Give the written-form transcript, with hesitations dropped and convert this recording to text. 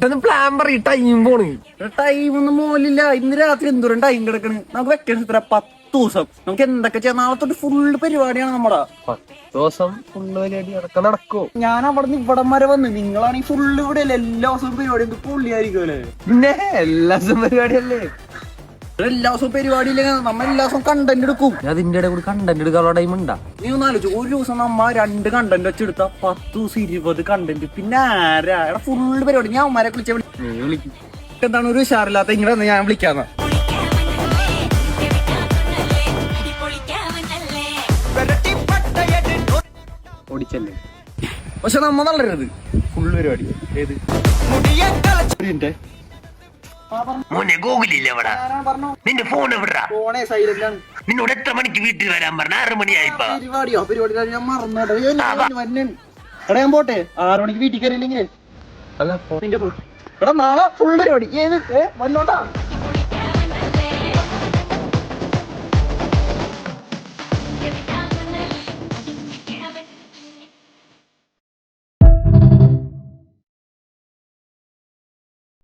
Plan പറയും time പോണ്. Time ഒന്നും മോലില്ല. ഇന്ന് രാത്രി എന്തോരം ടൈം കിടക്കണ്. നമുക്ക് വെക്കേഷൻ ഇത്ര 10 ദിവസം. നമുക്ക് എന്തൊക്കെ ചെയ്യാം. നാളെ തൊട്ട് ഫുള്ള് പരിപാടിയാണ് നമ്മുടെ. 10 ദിവസം ഫുള്ള് പരിപാടി നടക്കോ? ഞാൻ അവിടെ നിന്ന് ഇവിടം വരെ വന്ന്. നിങ്ങളാണെങ്കിൽ ഫുള്ള് ഇവിടെ അല്ലേ. എല്ലാ ദിവസവും പരിപാടി എന്ത് പൊള്ളിയായിരിക്കും അല്ലേ. പിന്നെ എല്ലാ ദിവസവും പരിപാടിയല്ലേ. എല്ലാ ദിവസവും പരിപാടി ഇല്ലെങ്കിൽ നമ്മ എല്ലാ ദിവസവും കണ്ടന്റ് എടുക്കും. അതിന്റെ ഇടയിൽ കൂടി കണ്ടന്റ് എടുക്കാനുള്ള ടൈം ഉണ്ടാ? നീ ഒന്ന് ആലോചിച്ചു, ഒരു ദിവസം നമ്മ 2 കണ്ടന്റ് വെച്ചെടുത്ത 10 ദിവസം 20 കണ്ടന്റ്. പിന്നെ ആരാ ഫുള്ള് പരിപാടി. ഞാൻ അവന്മാരെ വിളിക്കും. എന്താണ് ഒരു ഉഷാറില്ലാത്ത ഇങ്ങനെ ഞാൻ വിളിക്കാന്ന്. ഓടിച്ചല്ലേ. പക്ഷെ നമ്മ നല്ലത് ഫുള്ള് പരിപാടി. ഏത് മോനെ ഗോകുലില്ലേ അവിടെ? നിന്റെ ഫോൺ എവിടാ? ഫോണേ സൈലന്റ് ആണ്. നിന്നോട് എത്ര മണിക്ക് വീട്ടിൽ വരാൻ പറഞ്ഞ? 6 മണിയായിപ്പോ. പരിപാടി ഞാൻ മറന്നോട്ടെ. എടാ ഞാൻ പോട്ടെ. 6 മണിക്ക് വീട്ടിൽ കയറിയില്ലെങ്കിൽ അല്ല എടാ നാളെ ഫുൾ പരിപാടി. ഏത് വന്നോട്ടാ.